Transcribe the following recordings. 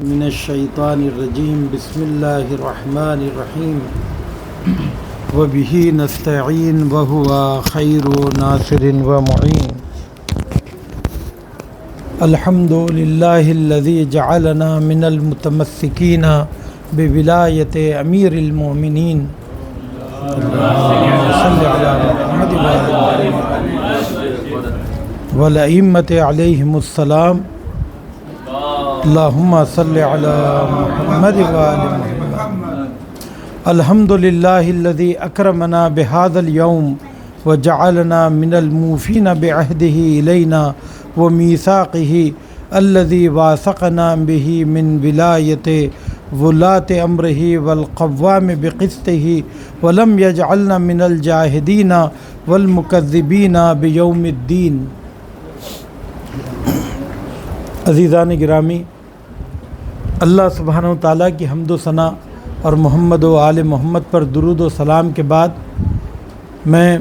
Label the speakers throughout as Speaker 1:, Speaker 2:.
Speaker 1: من الشیطان الرجیم بسم اللہ الرحمن الرحیم وبہ نستعین وہو خیر ناصر ومعین الحمد للہ الذی جعلنا من المتمسکین بولایت امیر المؤمنین صلی علی محمد والائمۃ علیہم السلام اللہم صلی علی محمد وآل محمد الحمد للہ الذی اکرمنا بہذا اليوم وجعلنا من الموفین بعہدہ الینا ومیثاقہ الذی واثقنا بہ من ولایت ولاة امرہ والقوام بقسطہ ولم یجعلنا من الجاہدین والمکذبین بیوم الدین۔ عزیزان گرامی، اللہ سبحانہ و تعالیٰ کی حمد و ثنا اور محمد و آل محمد پر درود و سلام کے بعد میں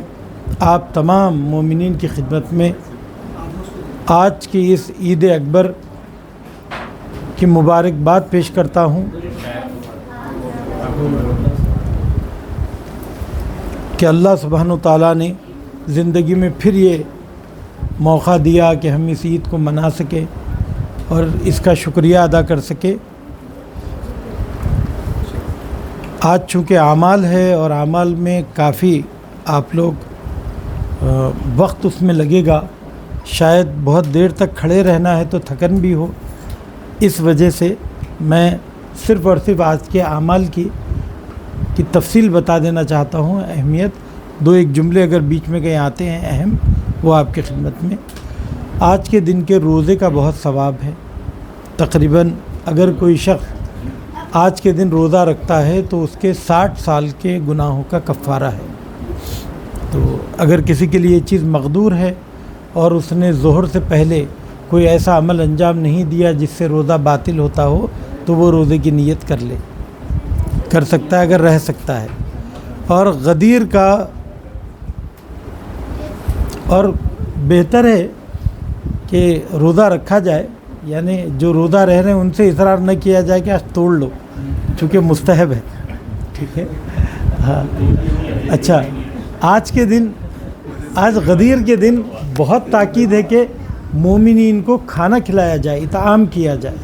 Speaker 1: آپ تمام مومنین کی خدمت میں آج کی اس عید اکبر کی مبارکباد پیش کرتا ہوں کہ اللہ سبحانہ و تعالیٰ نے زندگی میں پھر یہ موقع دیا کہ ہم اس عید کو منا سکیں اور اس کا شکریہ ادا کر سکے۔ آج چونکہ اعمال ہے اور اعمال میں کافی آپ لوگ وقت اس میں لگے گا، شاید بہت دیر تک کھڑے رہنا ہے تو تھکن بھی ہو، اس وجہ سے میں صرف اور صرف آج کے اعمال کی تفصیل بتا دینا چاہتا ہوں، اہمیت دو ایک جملے اگر بیچ میں کہیں آتے ہیں اہم، وہ آپ کی خدمت میں۔ آج کے دن کے روزے کا بہت ثواب ہے، تقریباً اگر کوئی شخص آج کے دن روزہ رکھتا ہے تو اس کے 60 سال کے گناہوں کا کفارہ ہے۔ تو اگر کسی کے لیے یہ چیز مقدور ہے اور اس نے ظہر سے پہلے کوئی ایسا عمل انجام نہیں دیا جس سے روزہ باطل ہوتا ہو تو وہ روزے کی نیت کر سکتا ہے اگر رہ سکتا ہے۔ اور غدیر کا اور بہتر ہے کہ روزہ رکھا جائے، یعنی جو روزہ رہ رہے ہیں ان سے اصرار نہ کیا جائے کہ آج توڑ لو، چونکہ مستحب ہے، ٹھیک ہے۔ ہاں اچھا، آج غدیر کے دن بہت تاکید ہے کہ مومنین کو کھانا کھلایا جائے، اطعام کیا جائے،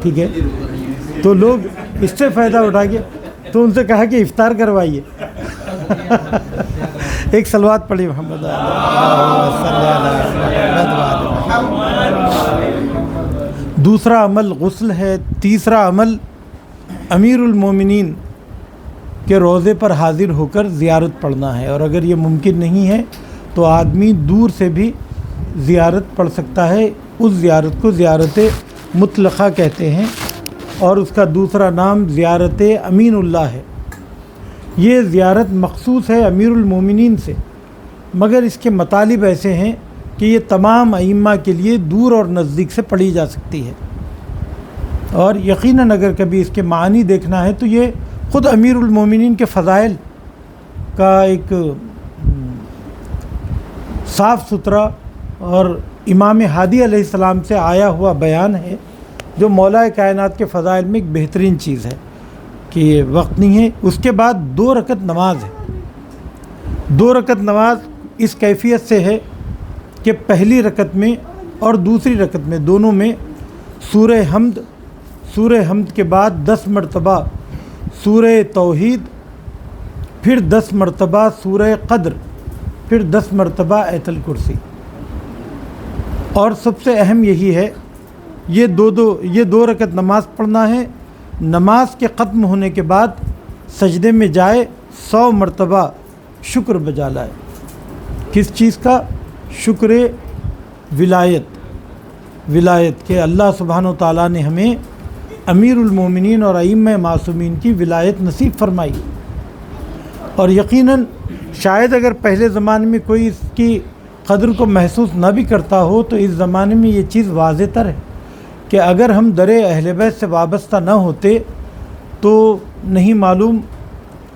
Speaker 1: ٹھیک ہے۔ تو لوگ اس سے فائدہ اٹھا کے تو ان سے کہا کہ افطار کروائیے۔ ایک صلوات پڑھی محمد۔ دوسرا عمل غسل ہے۔ تیسرا عمل امیر المومنین کے روضے پر حاضر ہو کر زیارت پڑھنا ہے، اور اگر یہ ممکن نہیں ہے تو آدمی دور سے بھی زیارت پڑھ سکتا ہے۔ اس زیارت کو زیارت مطلقہ کہتے ہیں، اور اس کا دوسرا نام زیارت امین اللہ ہے۔ یہ زیارت مخصوص ہے امیر المومنین سے، مگر اس کے مطالب ایسے ہیں کہ یہ تمام ائمہ کے لیے دور اور نزدیک سے پڑھی جا سکتی ہے، اور یقیناً اگر کبھی اس کے معنی دیکھنا ہے تو یہ خود امیر المومنین کے فضائل کا ایک صاف ستھرا اور امام ہادی علیہ السلام سے آیا ہوا بیان ہے، جو مولا کائنات کے فضائل میں ایک بہترین چیز ہے کہ یہ وقت نہیں ہے۔ اس کے بعد 2 رکعت نماز ہے۔ 2 رکعت نماز اس کیفیت سے ہے کہ پہلی رکعت میں اور دوسری رکعت میں دونوں میں سورہ حمد کے بعد 10 مرتبہ سورہ توحید، پھر 10 مرتبہ سورہ قدر، پھر 10 مرتبہ آیت الکرسی۔ اور سب سے اہم یہی ہے، یہ دو رکعت نماز پڑھنا ہے۔ نماز کے ختم ہونے کے بعد سجدے میں جائے 100 مرتبہ شکر بجا لائے۔ کس چیز کا؟ شکر ولایت کہ اللہ سبحانہ و تعالیٰ نے ہمیں امیر المومنین اور ائمہ معصومین کی ولایت نصیب فرمائی۔ اور یقیناً شاید اگر پہلے زمانے میں کوئی اس کی قدر کو محسوس نہ بھی کرتا ہو تو اس زمانے میں یہ چیز واضح تر ہے کہ اگر ہم در اہل بیت سے وابستہ نہ ہوتے تو نہیں معلوم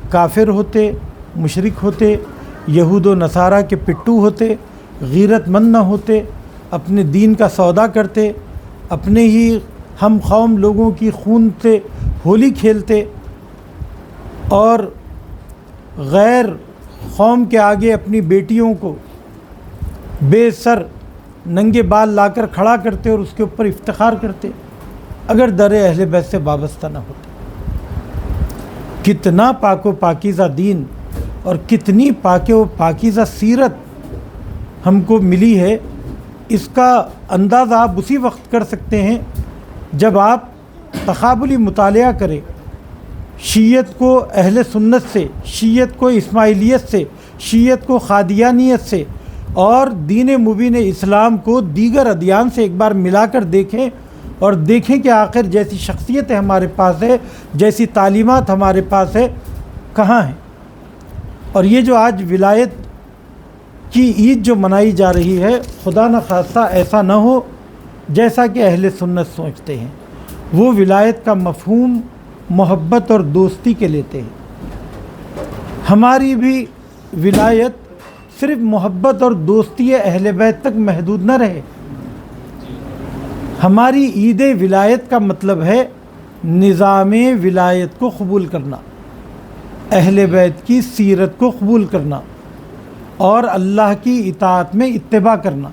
Speaker 1: کافر ہوتے، مشرک ہوتے، یہود و نصارہ کے پٹو ہوتے، غیرت مند نہ ہوتے، اپنے دین کا سودا کرتے، اپنے ہی ہم قوم لوگوں کی خون سے ہولی کھیلتے اور غیر قوم کے آگے اپنی بیٹیوں کو بے سر ننگے بال لا کر کھڑا کرتے اور اس کے اوپر افتخار کرتے اگر در اہل بیت سے وابستہ نہ ہوتے۔ کتنا پاک و پاکیزہ دین اور کتنی پاک و پاکیزہ سیرت ہم کو ملی ہے، اس کا اندازہ آپ اسی وقت کر سکتے ہیں جب آپ تقابلی مطالعہ کریں شیعت کو اہل سنت سے، شیعت کو اسماعیلیت سے، شیعت کو قادیانیت سے اور دین مبین اسلام کو دیگر ادیان سے ایک بار ملا کر دیکھیں اور دیکھیں کہ آخر جیسی شخصیت ہمارے پاس ہے، جیسی تعلیمات ہمارے پاس ہے، کہاں ہیں۔ اور یہ جو آج ولایت کی عید جو منائی جا رہی ہے، خدا نخواستہ ایسا نہ ہو جیسا کہ اہل سنت سوچتے ہیں۔ وہ ولایت کا مفہوم محبت اور دوستی کے لیتے ہیں۔ ہماری بھی ولایت صرف محبت اور دوستی اہل بیت تک محدود نہ رہے۔ ہماری عید ولایت کا مطلب ہے نظام ولایت کو قبول کرنا، اہل بیت کی سیرت کو قبول کرنا اور اللہ کی اطاعت میں اتباع کرنا۔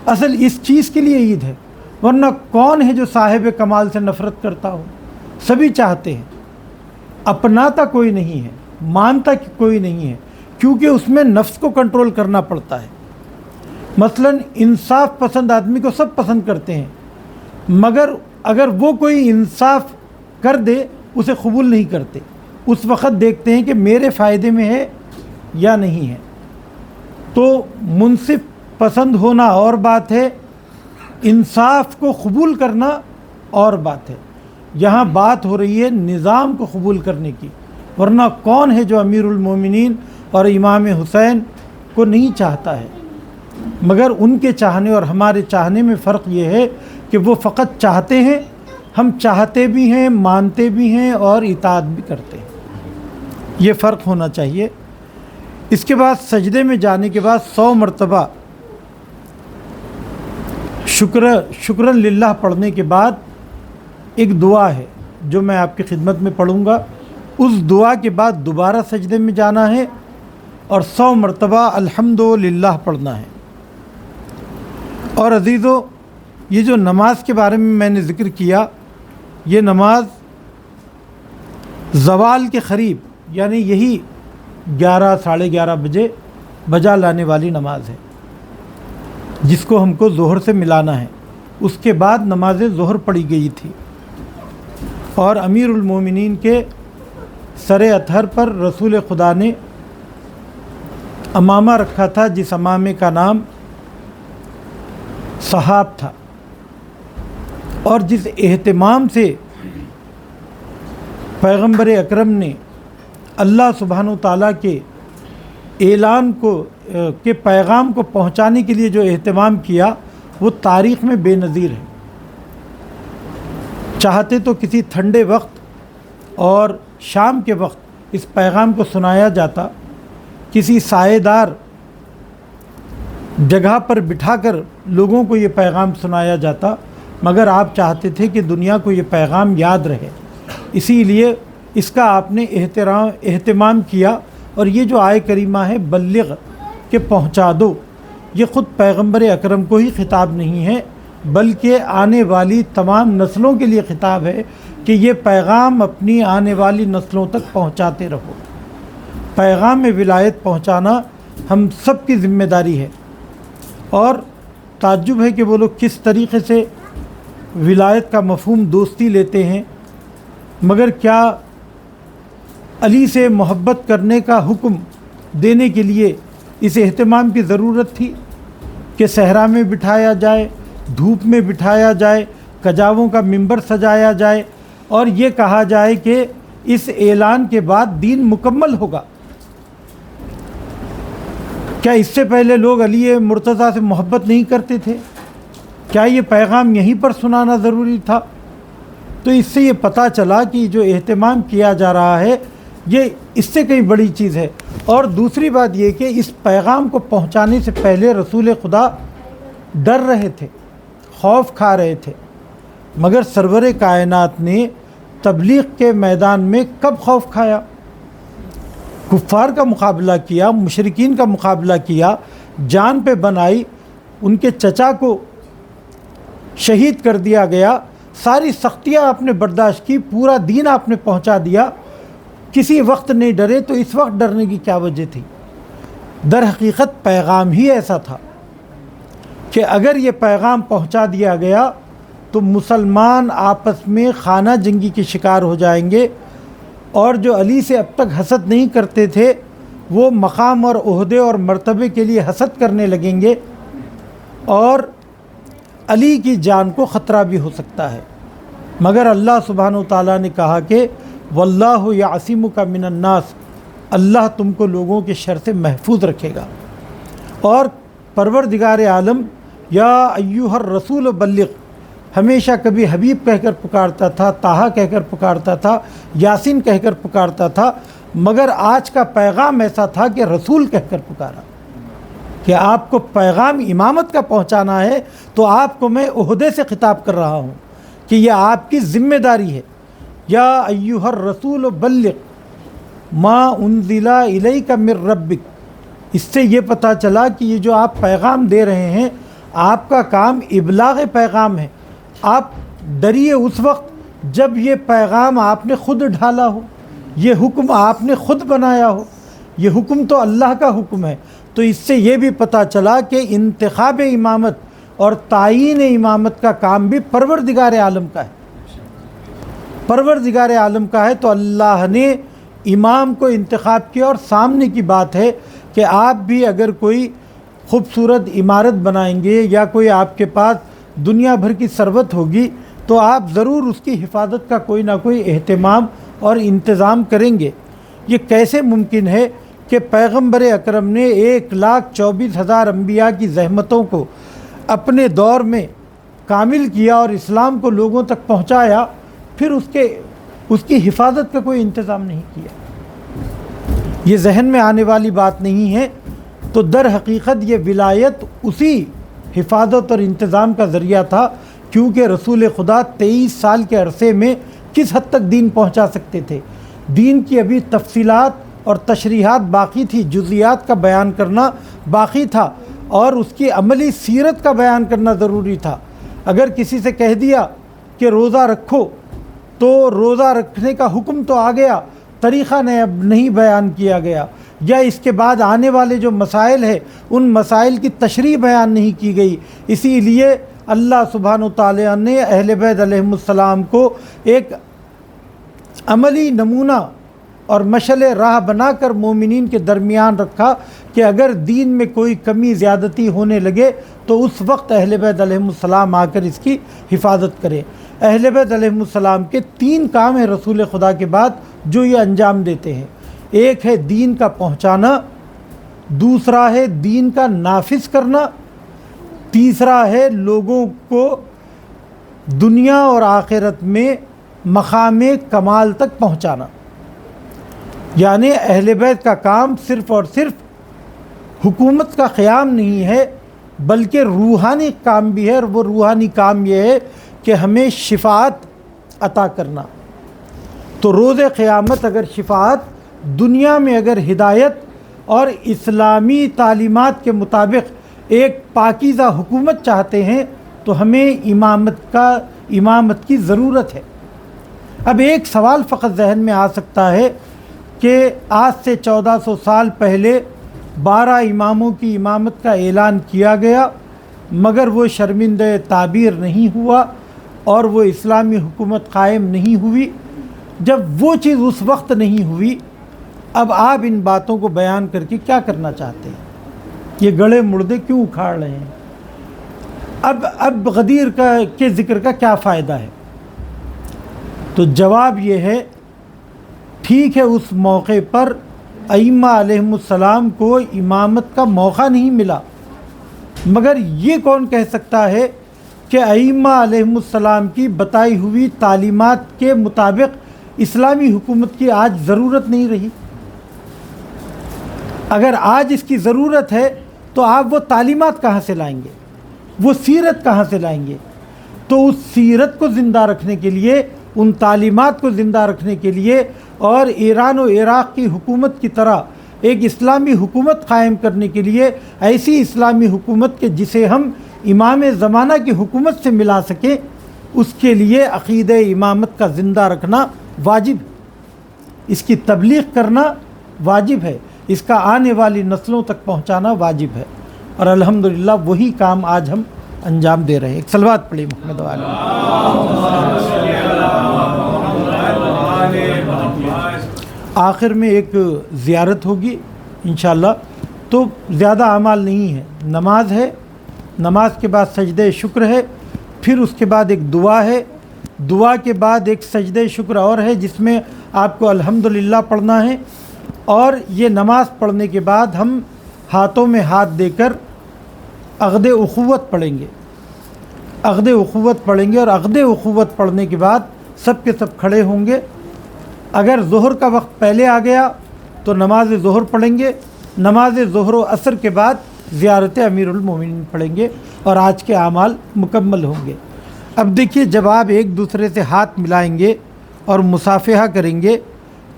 Speaker 1: اصل اس چیز کے لیے عید ہے، ورنہ کون ہے جو صاحب کمال سے نفرت کرتا ہو؟ سبھی چاہتے ہیں، اپناتا کوئی نہیں ہے، مانتا کوئی نہیں ہے، کیونکہ اس میں نفس کو کنٹرول کرنا پڑتا ہے۔ مثلا انصاف پسند آدمی کو سب پسند کرتے ہیں، مگر اگر وہ کوئی انصاف کر دے اسے قبول نہیں کرتے، اس وقت دیکھتے ہیں کہ میرے فائدے میں ہے یا نہیں ہے۔ تو منصف پسند ہونا اور بات ہے، انصاف کو قبول کرنا اور بات ہے۔ یہاں بات ہو رہی ہے نظام کو قبول کرنے کی، ورنہ کون ہے جو امیر المومنین اور امام حسین کو نہیں چاہتا ہے؟ مگر ان کے چاہنے اور ہمارے چاہنے میں فرق یہ ہے کہ وہ فقط چاہتے ہیں، ہم چاہتے بھی ہیں، مانتے بھی ہیں اور اطاعت بھی کرتے ہیں۔ یہ فرق ہونا چاہیے۔ اس کے بعد سجدے میں جانے کے بعد 100 مرتبہ شکرن للہ پڑھنے کے بعد ایک دعا ہے جو میں آپ کی خدمت میں پڑھوں گا۔ اس دعا کے بعد دوبارہ سجدے میں جانا ہے اور 100 مرتبہ الحمدللہ پڑھنا ہے۔ اور عزیزو، یہ جو نماز کے بارے میں نے ذکر کیا، یہ نماز زوال کے قریب یعنی یہی 11 ساڑھے 11 بجے بجا لانے والی نماز ہے، جس کو ہم کو ظہر سے ملانا ہے۔ اس کے بعد نماز ظہر پڑھی گئی تھی اور امیر المومنین کے سر اطہر پر رسول خدا نے امامہ رکھا تھا، جس امامے کا نام صحاب تھا، اور جس اہتمام سے پیغمبر اکرم نے اللہ سبحانہ تعالیٰ کے اعلان کے پیغام کو پہنچانے کے لیے جو اہتمام کیا، وہ تاریخ میں بے نظیر ہے۔ چاہتے تو کسی ٹھنڈے وقت اور شام کے وقت اس پیغام کو سنایا جاتا، کسی سائے دار جگہ پر بٹھا کر لوگوں کو یہ پیغام سنایا جاتا، مگر آپ چاہتے تھے کہ دنیا کو یہ پیغام یاد رہے، اسی لیے اس کا آپ نے اہتمام کیا۔ اور یہ جو آیہ کریمہ ہے بلغ کہ پہنچا دو، یہ خود پیغمبر اکرم کو ہی خطاب نہیں ہے، بلکہ آنے والی تمام نسلوں کے لیے خطاب ہے کہ یہ پیغام اپنی آنے والی نسلوں تک پہنچاتے رہو۔ پیغام ولایت پہنچانا ہم سب کی ذمہ داری ہے، اور تعجب ہے کہ وہ لوگ کس طریقے سے ولایت کا مفہوم دوستی لیتے ہیں، مگر کیا علی سے محبت کرنے کا حکم دینے کے لیے اس اہتمام کی ضرورت تھی کہ صحرا میں بٹھایا جائے، دھوپ میں بٹھایا جائے، کجاووں کا منبر سجایا جائے اور یہ کہا جائے کہ اس اعلان کے بعد دین مکمل ہوگا؟ کیا اس سے پہلے لوگ علی مرتضیٰ سے محبت نہیں کرتے تھے؟ کیا یہ پیغام یہیں پر سنانا ضروری تھا؟ تو اس سے یہ پتہ چلا کہ جو اہتمام کیا جا رہا ہے یہ اس سے کئی بڑی چیز ہے۔ اور دوسری بات یہ کہ اس پیغام کو پہنچانے سے پہلے رسول خدا ڈر رہے تھے، خوف کھا رہے تھے، مگر سرور کائنات نے تبلیغ کے میدان میں کب خوف کھایا؟ کفار کا مقابلہ کیا، مشرکین کا مقابلہ کیا، جان پہ بنائی، ان کے چچا کو شہید کر دیا گیا، ساری سختیاں آپ نے برداشت کی، پورا دین آپ نے پہنچا دیا، کسی وقت نہیں ڈرے، تو اس وقت ڈرنے کی کیا وجہ تھی؟ در حقیقت پیغام ہی ایسا تھا کہ اگر یہ پیغام پہنچا دیا گیا تو مسلمان آپس میں خانہ جنگی کے شکار ہو جائیں گے، اور جو علی سے اب تک حسد نہیں کرتے تھے وہ مقام اور عہدے اور مرتبے کے لیے حسد کرنے لگیں گے، اور علی کی جان کو خطرہ بھی ہو سکتا ہے۔ مگر اللہ سبحانہ و تعالیٰ نے کہا کہ واللہ یعصمک من الناس، اللہ تم کو لوگوں کے شر سے محفوظ رکھے گا۔ اور پروردگار عالم یا ایھا الرسول بلغ ہمیشہ کبھی حبیب کہہ کر پکارتا تھا، طٰہٰ کہہ کر پکارتا تھا، یاسین کہہ کر پکارتا تھا، مگر آج کا پیغام ایسا تھا کہ رسول کہہ کر پکارا کہ آپ کو پیغام امامت کا پہنچانا ہے، تو آپ کو میں عہدے سے خطاب کر رہا ہوں کہ یہ آپ کی ذمہ داری ہے۔ یا ایھا الرسول بلغ ما انزل الیک من ربک، اس سے یہ پتہ چلا کہ یہ جو آپ پیغام دے رہے ہیں آپ کا کام ابلاغ پیغام ہے۔ آپ ڈریے اس وقت جب یہ پیغام آپ نے خود ڈھالا ہو، یہ حکم آپ نے خود بنایا ہو، یہ حکم تو اللہ کا حکم ہے۔ تو اس سے یہ بھی پتہ چلا کہ انتخاب امامت اور تعیین امامت کا کام بھی پروردگار عالم کا ہے، پروردگار عالم کا ہے۔ تو اللہ نے امام کو انتخاب کیا، اور سامنے کی بات ہے کہ آپ بھی اگر کوئی خوبصورت عمارت بنائیں گے یا کوئی آپ کے پاس دنیا بھر کی ثروت ہوگی تو آپ ضرور اس کی حفاظت کا کوئی نہ کوئی اہتمام اور انتظام کریں گے۔ یہ کیسے ممکن ہے کہ پیغمبر اکرم نے 1,24,000 انبیاء کی زحمتوں کو اپنے دور میں کامل کیا اور اسلام کو لوگوں تک پہنچایا، پھر اس کی حفاظت کا کوئی انتظام نہیں کیا؟ یہ ذہن میں آنے والی بات نہیں ہے۔ تو در حقیقت یہ ولایت اسی حفاظت اور انتظام کا ذریعہ تھا، کیونکہ رسول خدا 23 سال کے عرصے میں کس حد تک دین پہنچا سکتے تھے؟ دین کی ابھی تفصیلات اور تشریحات باقی تھی، جزیات کا بیان کرنا باقی تھا، اور اس کی عملی سیرت کا بیان کرنا ضروری تھا۔ اگر کسی سے کہہ دیا کہ روزہ رکھو تو روزہ رکھنے کا حکم تو آ گیا، طریقہ نہیں بیان کیا گیا، یا اس کے بعد آنے والے جو مسائل ہیں ان مسائل کی تشریح بیان نہیں کی گئی۔ اسی لیے اللہ سبحانہ وتعالی نے اہل بیت علیہم السلام کو ایک عملی نمونہ اور مشعل راہ بنا کر مومنین کے درمیان رکھا کہ اگر دین میں کوئی کمی زیادتی ہونے لگے تو اس وقت اہل بیت علیہم السلام آ کر اس کی حفاظت کریں۔ اہل بیت علیہم السلام کے 3 کام ہیں رسول خدا کے بعد جو یہ انجام دیتے ہیں۔ ایک ہے دین کا پہنچانا، دوسرا ہے دین کا نافذ کرنا، تیسرا ہے لوگوں کو دنیا اور آخرت میں مقام کمال تک پہنچانا۔ یعنی اہل بیت کا کام صرف اور صرف حکومت کا قیام نہیں ہے بلکہ روحانی کام بھی ہے، اور وہ روحانی کام یہ ہے کہ ہمیں شفاعت عطا کرنا۔ تو روز قیامت اگر شفاعت، دنیا میں اگر ہدایت اور اسلامی تعلیمات کے مطابق ایک پاکیزہ حکومت چاہتے ہیں تو ہمیں امامت کی ضرورت ہے۔ اب ایک سوال فقط ذہن میں آ سکتا ہے کہ آج سے 1400 سال پہلے 12 اماموں کی امامت کا اعلان کیا گیا، مگر وہ شرمندہ تعبیر نہیں ہوا اور وہ اسلامی حکومت قائم نہیں ہوئی۔ جب وہ چیز اس وقت نہیں ہوئی، اب آپ ان باتوں کو بیان کر کے کیا کرنا چاہتے ہیں؟ یہ گڑھے مردے کیوں اکھاڑ رہے ہیں؟ اب غدیر کے ذکر کا کیا فائدہ ہے؟ تو جواب یہ ہے، ٹھیک ہے اس موقع پر ائمہ علیہم السلام کو امامت کا موقع نہیں ملا، مگر یہ کون کہہ سکتا ہے کہ ائمہ علیہم السلام کی بتائی ہوئی تعلیمات کے مطابق اسلامی حکومت کی آج ضرورت نہیں رہی؟ اگر آج اس کی ضرورت ہے تو آپ وہ تعلیمات کہاں سے لائیں گے؟ وہ سیرت کہاں سے لائیں گے؟ تو اس سیرت کو زندہ رکھنے کے لیے، ان تعلیمات کو زندہ رکھنے کے لیے اور ایران و عراق کی حکومت کی طرح ایک اسلامی حکومت قائم کرنے کے لیے، ایسی اسلامی حکومت کے جسے ہم امام زمانہ کی حکومت سے ملا سکیں، اس کے لیے عقیدہ امامت کا زندہ رکھنا واجب ہے، اس کی تبلیغ کرنا واجب ہے، اس کا آنے والی نسلوں تک پہنچانا واجب ہے، اور الحمدللہ وہی کام آج ہم انجام دے رہے ہیں۔ ایک صلوات پڑھی محمد وعلی۔ آخر میں ایک زیارت ہوگی انشاءاللہ، تو زیادہ اعمال نہیں ہے، نماز ہے، نماز کے بعد سجدہ شکر ہے، پھر اس کے بعد ایک دعا ہے، دعا کے بعد ایک سجدہ شکر اور ہے جس میں آپ کو الحمدللہ پڑھنا ہے، اور یہ نماز پڑھنے کے بعد ہم ہاتھوں میں ہاتھ دے کر عقد اخوت پڑھیں گے، عقد اخوت پڑھیں گے، اور عقد اخوت پڑھنے کے بعد سب کے سب کھڑے ہوں گے۔ اگر ظہر کا وقت پہلے آ گیا تو نماز ظہر پڑھیں گے، نماز ظہر و عصر کے بعد زیارت امیر المومنین پڑھیں گے، اور آج کے اعمال مکمل ہوں گے۔ اب دیکھیے، جب آپ ایک دوسرے سے ہاتھ ملائیں گے اور مصافحہ کریں گے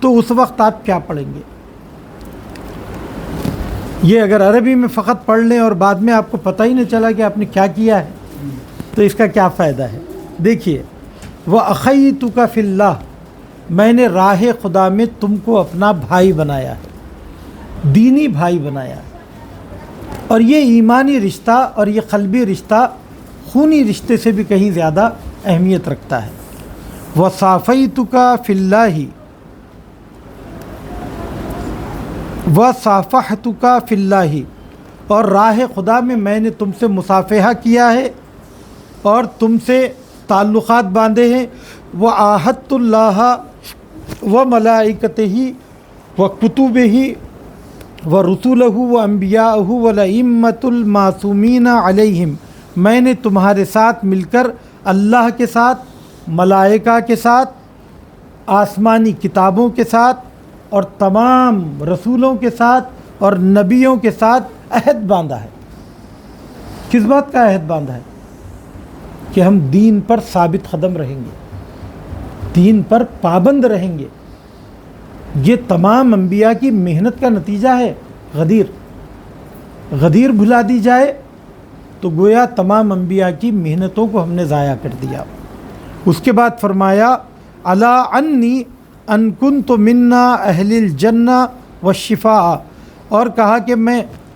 Speaker 1: تو اس وقت آپ کیا پڑھیں گے؟ یہ اگر عربی میں فقط پڑھ لیں اور بعد میں آپ کو پتہ ہی نہیں چلا کہ آپ نے کیا کیا ہے تو اس کا کیا فائدہ ہے؟ دیکھیے، وَأَخَيْتُكَ فِي اللَّهِ، میں نے راہ خدا میں تم کو اپنا بھائی بنایا ہے، دینی بھائی بنایا ہے، اور یہ ایمانی رشتہ اور یہ قلبی رشتہ خونی رشتے سے بھی کہیں زیادہ اہمیت رکھتا ہے۔ وَصَافَيْتُكَ فِي اللَّهِ وَصَافَحْتُكَ فِي اللَّهِ، اور راہ خدا میں نے تم سے مصافحہ کیا ہے اور تم سے تعلقات باندھے ہیں۔ وَعَاهَدْتُ اللَّهَ وَمَلَائِكَتِهِ وَكُتُبِهِ وَرُسُلَهُ وَأَنْبِيَاءَهُ وَالْأَئِمَّةُ الْمَعْصُومِينَ عَلَيْهِمْ، میں نے تمہارے ساتھ مل کر اللہ کے ساتھ، ملائکہ کے ساتھ، آسمانی کتابوں کے ساتھ اور تمام رسولوں کے ساتھ اور نبیوں کے ساتھ عہد باندھا ہے۔ کس بات کا عہد باندھا ہے؟ کہ ہم دین پر ثابت قدم رہیں گے، دین پر پابند رہیں گے۔ یہ تمام انبیاء کی محنت کا نتیجہ ہے۔ غدیر بھلا دی جائے تو گویا تمام انبیاء کی محنتوں کو ہم نے ضائع کر دیا۔ اس کے بعد فرمایا الا انی ان کنت منا اہل الجنہ والشفاء، اور کہا کہ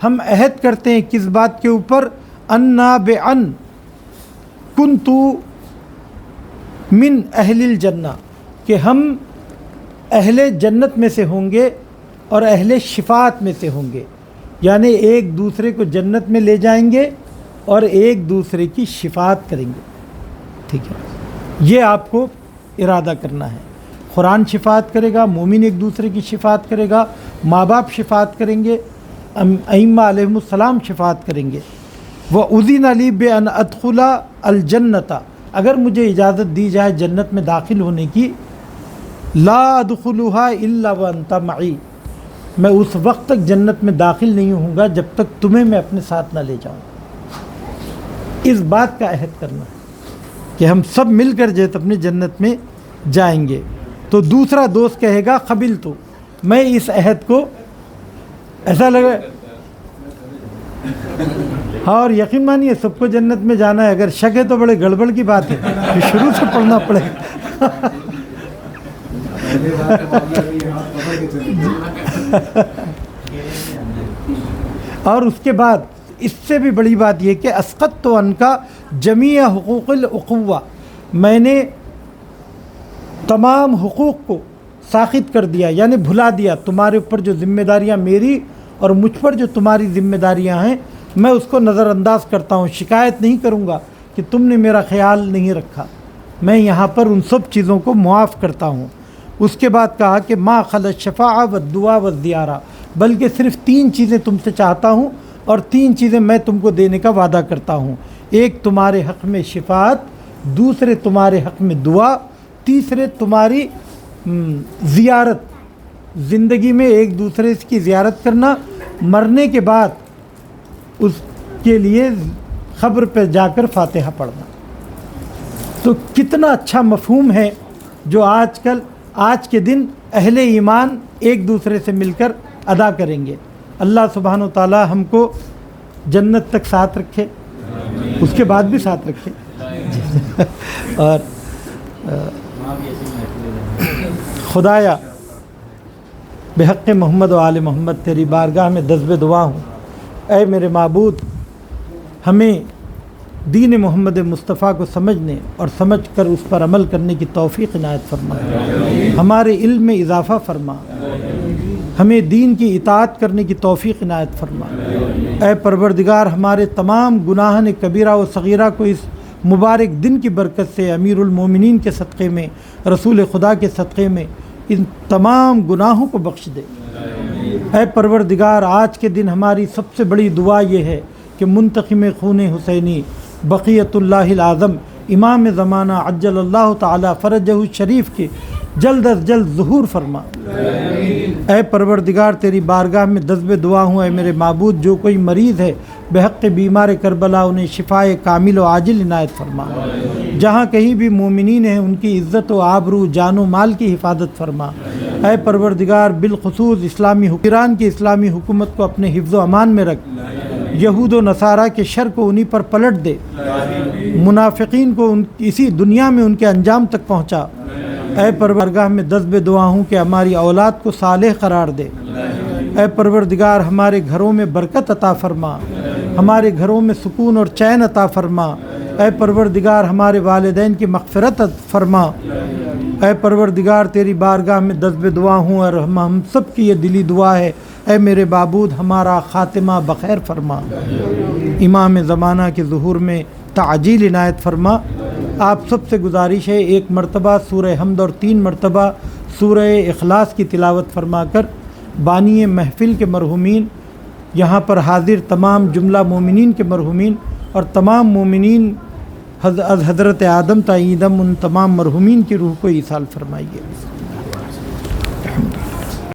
Speaker 1: ہم عہد کرتے ہیں کس بات کے اوپر؟ انا بان کنت من اہل الجنہ، کہ ہم اہل جنت میں سے ہوں گے اور اہل شفاعت میں سے ہوں گے، یعنی ایک دوسرے کو جنت میں لے جائیں گے اور ایک دوسرے کی شفاعت کریں گے۔ ٹھیک ہے، یہ آپ کو ارادہ کرنا ہے۔ قرآن شفاعت کرے گا، مومن ایک دوسرے کی شفاعت کرے گا، ماں باپ شفاعت کریں گے، ائمہ علیہم السلام شفاعت کریں گے۔ وَأُذِنَ لِي بِأَنْ أَدْخُلَ الْجَنَّةَ، اگر مجھے اجازت دی جائے جنت میں داخل ہونے کی، لا أَدْخُلُهَا إِلَّا وَأَنْتَ مَعِي، میں اس وقت تک جنت میں داخل نہیں ہوں گا جب تک تمہیں میں اپنے ساتھ نہ لے جاؤں۔ اس بات کا عہد کرنا ہے کہ ہم سب مل کر جیت اپنے جنت میں جائیں گے۔ تو دوسرا دوست کہے گا قبلت، میں اس عہد کو، ایسا لگا ہاں، اور یقین مانیے سب کو جنت میں جانا ہے، اگر شک ہے تو بڑے گڑبڑ کی بات ہے، کہ شروع سے پڑھنا پڑے گا۔ اور اس کے بعد اس سے بھی بڑی بات یہ کہ اسقطت عنک جمیع حقوق الاخوہ، میں نے تمام حقوق کو ساخط کر دیا، یعنی بھلا دیا۔ تمہارے اوپر جو ذمہ داریاں میری اور مجھ پر جو تمہاری ذمہ داریاں ہیں، میں اس کو نظر انداز کرتا ہوں، شکایت نہیں کروں گا کہ تم نے میرا خیال نہیں رکھا، میں یہاں پر ان سب چیزوں کو معاف کرتا ہوں۔ اس کے بعد کہا کہ ما خلی الشفاعہ والدعاء والزیارہ، بلکہ صرف 3 چیزیں تم سے چاہتا ہوں اور 3 چیزیں میں تم کو دینے کا وعدہ کرتا ہوں۔ ایک تمہارے حق میں شفاعت، دوسرے تمہارے حق میں دعا، تیسرے تمہاری زیارت، زندگی میں ایک دوسرے کی زیارت کرنا، مرنے کے بعد اس کے لیے قبر پہ جا کر فاتحہ پڑھنا۔ تو کتنا اچھا مفہوم ہے جو آج کے دن اہل ایمان ایک دوسرے سے مل کر ادا کریں گے۔ اللہ سبحانہ و تعالی ہم کو جنت تک ساتھ رکھے، اس کے بعد بھی ساتھ رکھے۔ اور خدایا بحق محمد و آل محمد تیری بارگاہ میں دزب دعا ہوں، اے میرے معبود ہمیں دین محمد مصطفیٰ کو سمجھنے اور سمجھ کر اس پر عمل کرنے کی توفیق عنایت فرما، ہمارے علم میں اضافہ فرما، ہمیں دین کی اطاعت کرنے کی توفیق عنایت فرما۔ اے پروردگار ہمارے تمام گناہان کبیرہ و صغیرہ کو اس مبارک دن کی برکت سے، امیر المومنین کے صدقے میں، رسول خدا کے صدقے میں ان تمام گناہوں کو بخش دے۔ اے پروردگار آج کے دن ہماری سب سے بڑی دعا یہ ہے کہ منتقم خون حسینی بقیت اللہ العظم امام زمانہ عجل اللہ تعالی فرجہ شریف کے جلد از جلد ظہور فرما۔ اے پروردگار تیری بارگاہ میں دزب دعا ہوں، اے میرے معبود جو کوئی مریض ہے بحق بیمار کربلا انہیں شفائے کامل و عاجل عنایت فرما۔ جہاں کہیں بھی مومنین ہیں ان کی عزت و آبرو جان و مال کی حفاظت فرما۔ اے پروردگار بالخصوص ایران کی اسلامی حکومت کو اپنے حفظ و امان میں رکھ، یہود و نصارہ کے شر کو انہی پر پلٹ دے، منافقین کو اسی دنیا میں ان کے انجام تک پہنچا۔ اے پروردگار میں دزب دعا ہوں کہ ہماری اولاد کو صالح قرار دے۔ اے پروردگار ہمارے گھروں میں برکت عطا فرما، ہمارے گھروں میں سکون اور چین عطا فرما۔ اے پروردگار ہمارے والدین کی مغفرت فرما۔ اے پروردگار تیری بارگاہ میں دزب دعا ہوں اور ہم سب کی یہ دلی دعا ہے، اے میرے معبود ہمارا خاتمہ بخیر فرما، امام زمانہ کے ظہور میں تعجیل عنایت فرما۔ آپ سب سے گزارش ہے 1 مرتبہ سورہ حمد اور 3 مرتبہ سورہ اخلاص کی تلاوت فرما کر بانی محفل کے مرحومین، یہاں پر حاضر تمام جملہ مومنین کے مرحومین اور تمام مومنین حضرت آدم تا عیدم ان تمام مرحومین کی روح کو ایصال فرمائیے۔